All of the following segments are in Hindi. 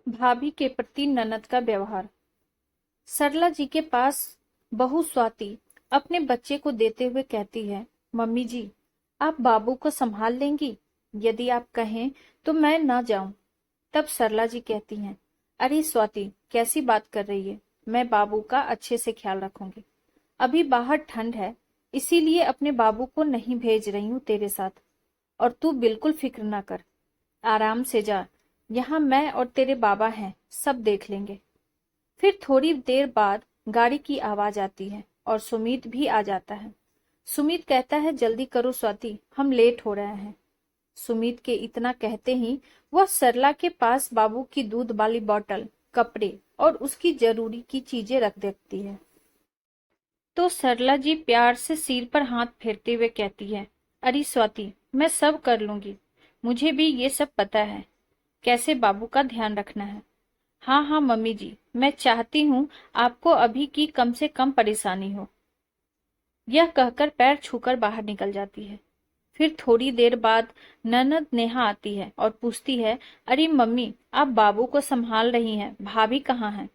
भाभी के प्रति ननद का व्यवहार। सरला जी के पास बहू स्वाति अपने बच्चे को देते हुए कहती है, मम्मी जी, आप बाबू को संभाल लेंगी? यदि आप कहें तो मैं ना जाऊं। तब सरला जी कहती हैं, अरे स्वाति, कैसी बात कर रही है? मैं बाबू का अच्छे से ख्याल रखूंगी। अभी बाहर ठंड है, इसीलिए अपने बाबू को नहीं भेज रही हूँ तेरे साथ। और तू बिल्कुल फिक्र ना कर, आराम से जा। यहाँ मैं और तेरे बाबा हैं, सब देख लेंगे। फिर थोड़ी देर बाद गाड़ी की आवाज आती है और सुमित भी आ जाता है। सुमित कहता है, जल्दी करो स्वाति, हम लेट हो रहे हैं। सुमित के इतना कहते ही वह सरला के पास बाबू की दूध वाली बोतल, कपड़े और उसकी जरूरी की चीजें रख देती है। तो सरला जी प्यार से सिर पर हाथ फेरते हुए कहती है, अरे स्वाति, मैं सब कर लूंगी। मुझे भी ये सब पता है, कैसे बाबू का ध्यान रखना है। हाँ हाँ मम्मी जी, मैं चाहती हूँ आपको अभी की कम से कम परेशानी हो। यह कहकर पैर छूकर बाहर निकल जाती है। फिर थोड़ी देर बाद ननद नेहा आती है और पूछती है, अरे मम्मी, आप बाबू को संभाल रही हैं, भाभी कहाँ हैं?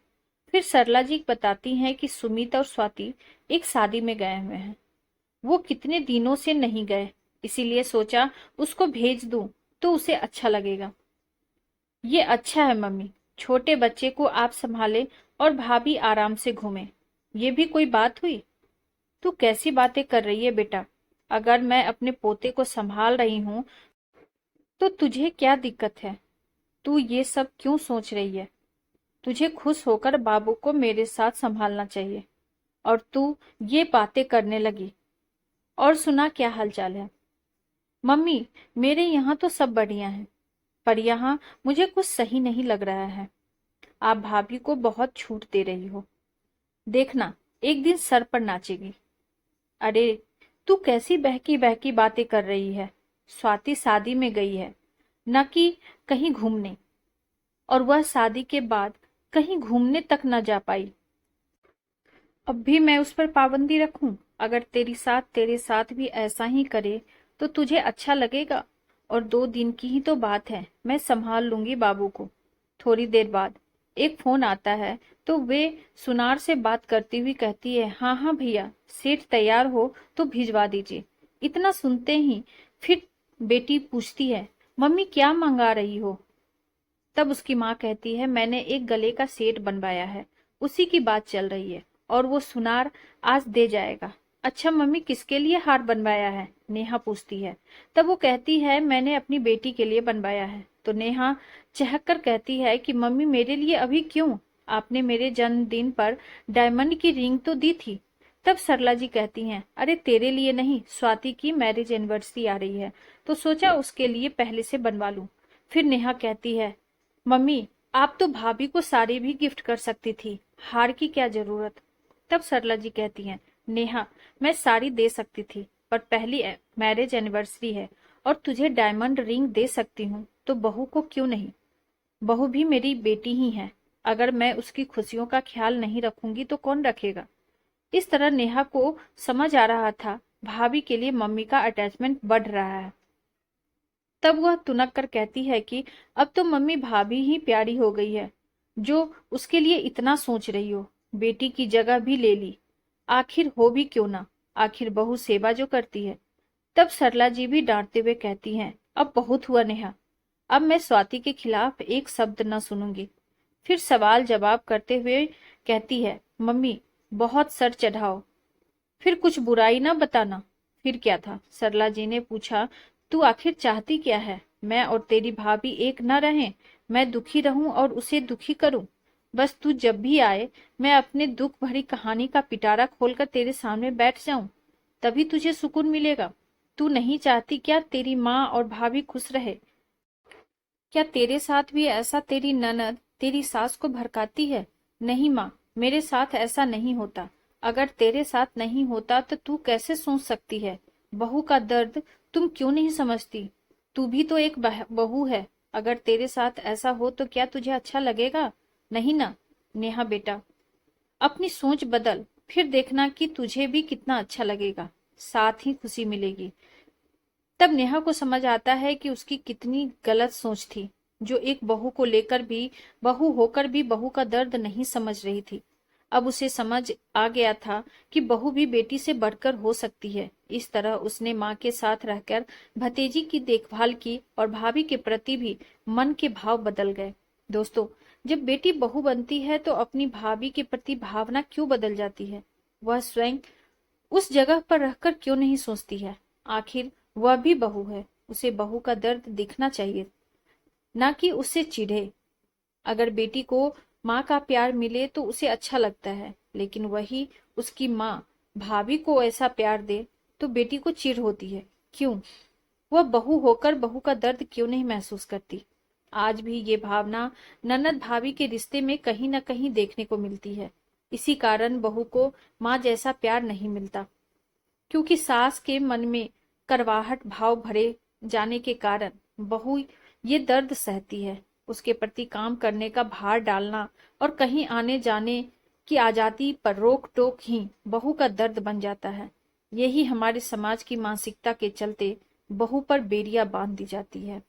फिर सरला जी बताती हैं कि सुमित और स्वाति एक शादी में गए हुए हैं। वो कितने दिनों से नहीं गए, इसीलिए सोचा उसको भेज दूं तो उसे अच्छा लगेगा। ये अच्छा है मम्मी, छोटे बच्चे को आप संभाले और भाभी आराम से घूमे। ये भी कोई बात हुई? तू कैसी बातें कर रही है बेटा? अगर मैं अपने पोते को संभाल रही हूँ तो तुझे क्या दिक्कत है? तू ये सब क्यों सोच रही है? तुझे खुश होकर बाबू को मेरे साथ संभालना चाहिए। और तू ये बातें करने लगी। और सुना, क्या हालचाल है? मम्मी, मेरे यहाँ तो सब बढ़िया है, पर यहाँ मुझे कुछ सही नहीं लग रहा है। आप भाभी को बहुत छूट दे रही हो। देखना, एक दिन सर पर नाचेगी। अरे, तू कैसी बहकी बहकी बातें कर रही है? स्वाति शादी में गई है, न कि कहीं घूमने, और वह शादी के बाद कहीं घूमने तक न जा पाई। अब भी मैं उस पर पाबंदी रखूं? अगर तेरे साथ भी ऐसा ही करे तो तुझे अच्छा लगेगा? और 2 दिन की ही तो बात है, मैं संभाल लूंगी बाबू को। थोड़ी देर बाद एक फोन आता है तो वे सुनार से बात करती हुई कहती है, हाँ हाँ भैया, सेठ तैयार हो तो भिजवा दीजिए। इतना सुनते ही फिर बेटी पूछती है, मम्मी क्या मंगा रही हो? तब उसकी माँ कहती है, मैंने एक गले का सेट बनवाया है, उसी की बात चल रही है, और वो सुनार आज दे जाएगा। अच्छा मम्मी, किसके लिए हार बनवाया है? नेहा पूछती है। तब वो कहती है, मैंने अपनी बेटी के लिए बनवाया है। तो नेहा चहक कर कहती है कि मम्मी, मेरे लिए अभी क्यों? आपने मेरे जन्मदिन पर डायमंड की रिंग तो दी थी। तब सरला जी कहती हैं, अरे तेरे लिए नहीं, स्वाति की मैरिज एनिवर्सरी आ रही है तो सोचा उसके लिए पहले से बनवा लूं। फिर नेहा कहती है, मम्मी, आप तो भाभी को साड़ी भी गिफ्ट कर सकती थी, हार की क्या जरूरत? तब सरला जी कहती हैं, नेहा, मैं साड़ी दे सकती थी, पर पहली मैरिज एनिवर्सरी है और तुझे डायमंड रिंग दे सकती हूँ तो बहू को क्यों नहीं? बहू भी मेरी बेटी ही है। अगर मैं उसकी खुशियों का ख्याल नहीं रखूंगी तो कौन रखेगा? इस तरह नेहा को समझ आ रहा था, भाभी के लिए मम्मी का अटैचमेंट बढ़ रहा है। तब वह तुनक कर कहती है कि अब तो मम्मी भाभी ही प्यारी हो गई है, जो उसके लिए इतना सोच रही हो। बेटी की जगह भी ले ली, आखिर हो भी क्यों ना, आखिर बहू सेवा जो करती है। तब सरला जी भी डांटते हुए कहती हैं, अब बहुत हुआ नेहा, अब मैं स्वाति के खिलाफ एक शब्द न सुनूंगी। फिर सवाल जवाब करते हुए कहती है, मम्मी, बहुत सर चढ़ाओ, फिर कुछ बुराई ना बताना। फिर क्या था? सरला जी ने पूछा, तू आखिर चाहती क्या है? मैं और तेरी भाभी एक न रहें? मैं दुखी रहूं और उसे दुखी करूं? बस तू जब भी आए, मैं अपने दुख भरी कहानी का पिटारा खोलकर तेरे सामने बैठ जाऊं, तभी तुझे सुकून मिलेगा। तू नहीं चाहती क्या तेरी माँ और भाभी खुश रहे? क्या तेरे साथ भी ऐसा तेरी ननद तेरी सास को भड़काती है? नहीं माँ, मेरे साथ ऐसा नहीं होता। अगर तेरे साथ नहीं होता तो तू कैसे सोच सकती है? बहू का दर्द तुम क्यों नहीं समझती? तू भी तो एक बहू है। अगर तेरे साथ ऐसा हो तो क्या तुझे अच्छा लगेगा? नहीं ना। नेहा बेटा, अपनी सोच बदल, फिर देखना कि तुझे भी कितना अच्छा लगेगा, साथ ही खुशी मिलेगी। तब नेहा को समझ आता है कि उसकी कितनी गलत सोच थी। जो एक बहू को लेकर भी, बहू होकर भी बहू का दर्द नहीं समझ रही थी। अब उसे समझ आ गया था कि बहू भी बेटी से बढ़कर हो सकती है। इस तरह उसने माँ के साथ रहकर भतीजी की देखभाल की और भाभी के प्रति भी मन के भाव बदल गए। दोस्तों, जब बेटी बहू बनती है तो अपनी भाभी के प्रति भावना क्यों बदल जाती है? वह स्वयं उस जगह पर रहकर क्यों नहीं सोचती है? आखिर वह भी बहू है, उसे बहू का दर्द दिखना चाहिए, ना कि उससे चिढ़े। अगर बेटी को माँ का प्यार मिले तो उसे अच्छा लगता है, लेकिन वही उसकी माँ भाभी को ऐसा प्यार दे तो बेटी को चिढ़ होती है। क्यों? वह बहू होकर बहू का दर्द क्यों नहीं महसूस करती? आज भी ये भावना ननद भाभी के रिश्ते में कहीं न कहीं देखने को मिलती है। इसी कारण बहू को माँ जैसा प्यार नहीं मिलता, क्योंकि सास के मन में करवाहट भाव भरे जाने के कारण बहू ये दर्द सहती है। उसके प्रति काम करने का भार डालना और कहीं आने जाने की आजादी पर रोक टोक ही बहू का दर्द बन जाता है। यही हमारे समाज की मानसिकता के चलते बहू पर बेड़ियां बांध दी जाती है।